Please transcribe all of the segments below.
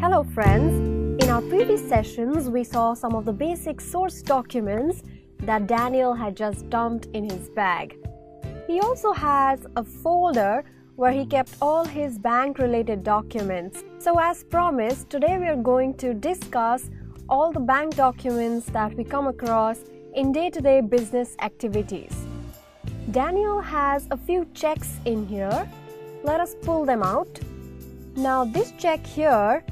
Hello friends, in our previous sessions we saw some of the basic source documents that Daniel had just dumped in his bag. He also has a folder where he kept all his bank related documents. So as promised, today we are going to discuss all the bank documents that we come across in day-to-day business activities. Daniel has a few checks in here. Let us pull them out. Now this check here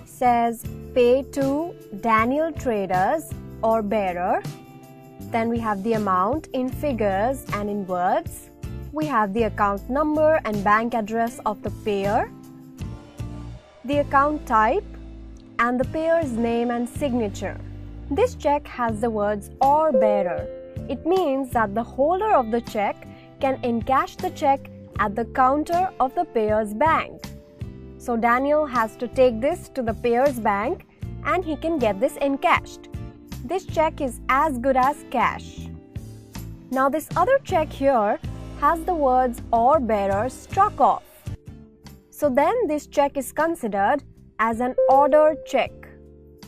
says pay to Daniel Traders or bearer. Then we have the amount in figures and in words. We have the account number and bank address of the payer, the account type, and the payer's name and signature. This check has the words or bearer. It means that the holder of the check can encash the check at the counter of the payer's bank. So Daniel has to take this to the payer's bank and he can get this encashed. This check is as good as cash. Now this other check here has the words or bearer struck off. So then this check is considered as an order check.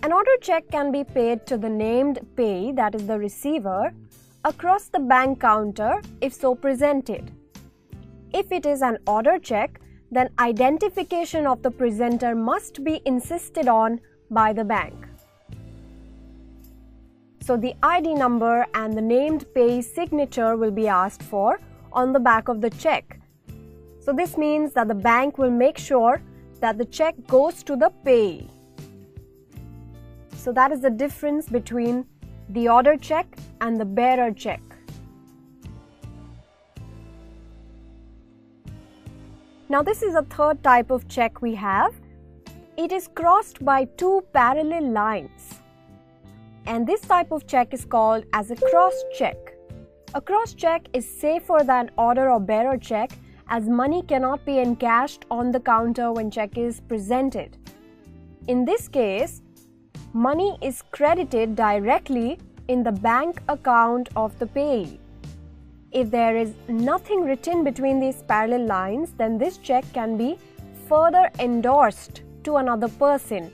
An order check can be paid to the named payee, that is the receiver, across the bank counter if so presented. If it is an order check, then identification of the presenter must be insisted on by the bank. So the ID number and the named payee's signature will be asked for on the back of the check. So this means that the bank will make sure that the check goes to the payee. So that is the difference between the order check and the bearer check. Now this is a third type of check we have. It is crossed by two parallel lines. And this type of check is called as a cross check. A cross check is safer than order or bearer check as money cannot be encashed on the counter when check is presented. In this case, money is credited directly in the bank account of the payee. If there is nothing written between these parallel lines, then this check can be further endorsed to another person.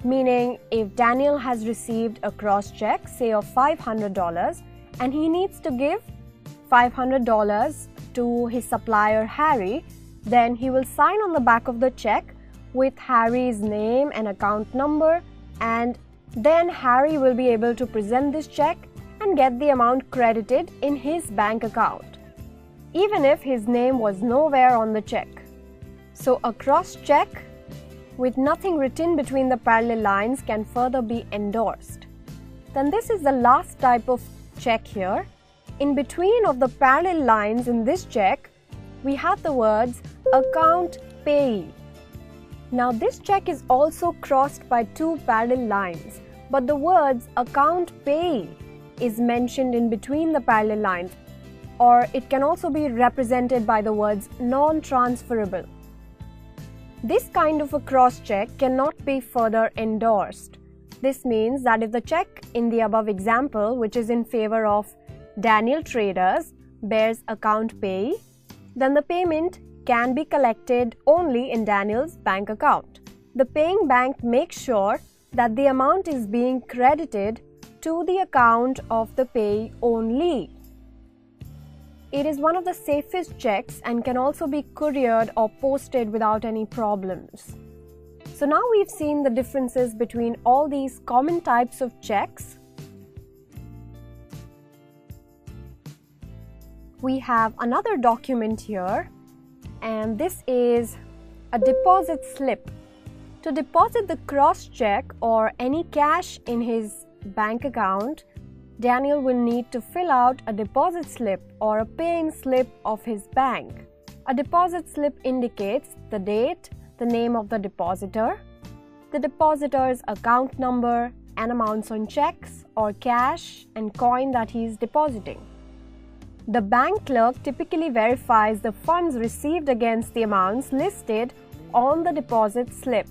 Meaning, if Daniel has received a cross check, say of $500, and he needs to give $500 to his supplier Harry, then he will sign on the back of the check with Harry's name and account number, and then Harry will be able to present this check and get the amount credited in his bank account, even if his name was nowhere on the check. So a cross check with nothing written between the parallel lines can further be endorsed. Then this is the last type of check here. In between of the parallel lines in this check, we have the words account payee. Now this check is also crossed by two parallel lines, but the words account payee is mentioned in between the parallel lines, or it can also be represented by the words non-transferable. This kind of a cross-check cannot be further endorsed. This means that if the check in the above example, which is in favor of Daniel Traders, bears account payee, then the payment can be collected only in Daniel's bank account. The paying bank makes sure that the amount is being credited to the account of the payee only. It is one of the safest checks and can also be couriered or posted without any problems. So now we've seen the differences between all these common types of checks. We have another document here, and this is a deposit slip. To deposit the cross check or any cash in his bank account, Daniel will need to fill out a deposit slip or a pay-in slip of his bank. A deposit slip indicates the date, the name of the depositor's account number, and amounts on checks or cash and coin that he is depositing. The bank clerk typically verifies the funds received against the amounts listed on the deposit slip.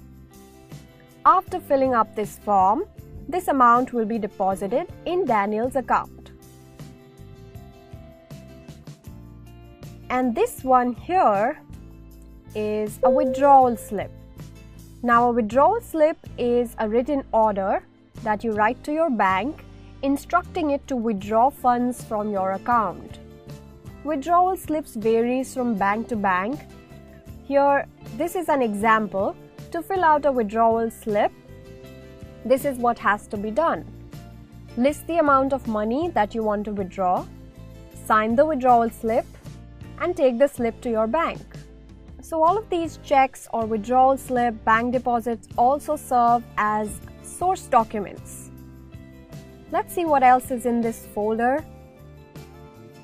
After filling up this form, this amount will be deposited in Daniel's account. And this one here is a withdrawal slip. Now, a withdrawal slip is a written order that you write to your bank instructing it to withdraw funds from your account. Withdrawal slips varies from bank to bank. Here, this is an example. To fill out a withdrawal slip, this is what has to be done. List the amount of money that you want to withdraw, sign the withdrawal slip, and take the slip to your bank. So all of these checks or withdrawal slip, bank deposits also serve as source documents. Let's see what else is in this folder.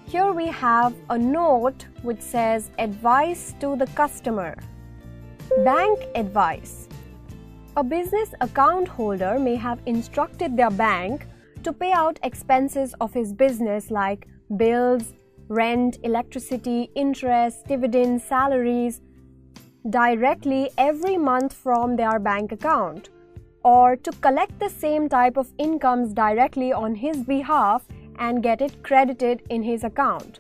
Here we have a note which says advice to the customer. Bank advice. A business account holder may have instructed their bank to pay out expenses of his business like bills, rent, electricity, interest, dividends, salaries directly every month from their bank account, or to collect the same type of incomes directly on his behalf and get it credited in his account.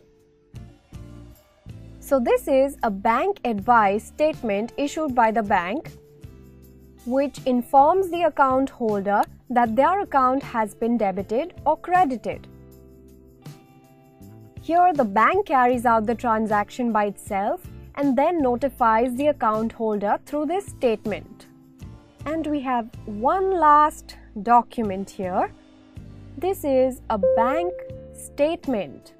So this is a bank advice statement issued by the bank which informs the account holder that their account has been debited or credited. Here the bank carries out the transaction by itself and then notifies the account holder through this statement. And we have one last document here. This is a bank statement.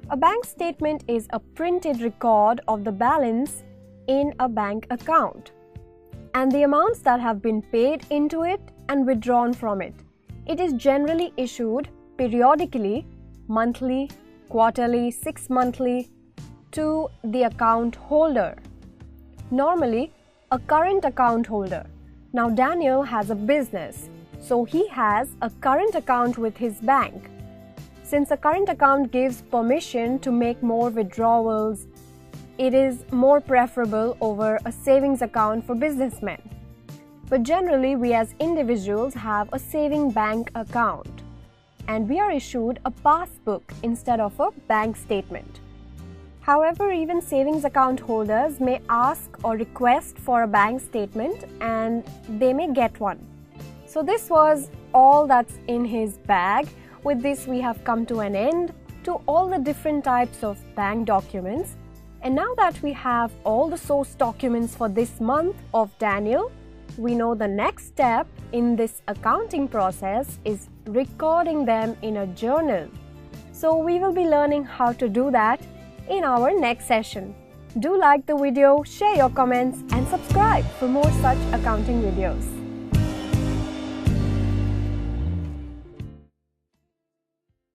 A bank statement is a printed record of the balance in a bank account and the amounts that have been paid into it and withdrawn from it. It is generally issued periodically, monthly, quarterly, 6-monthly, to the account holder. Normally, a current account holder. Now, Daniel has a business, so he has a current account with his bank. Since a current account gives permission to make more withdrawals, it is more preferable over a savings account for businessmen. But generally, we as individuals have a saving bank account and we are issued a passbook instead of a bank statement. However, even savings account holders may ask or request for a bank statement and they may get one. So this was all that's in his bag. With this, we have come to an end to all the different types of bank documents. And now that we have all the source documents for this month of Daniel, we know the next step in this accounting process is recording them in a journal. So we will be learning how to do that in our next session. Do like the video, share your comments and subscribe for more such accounting videos.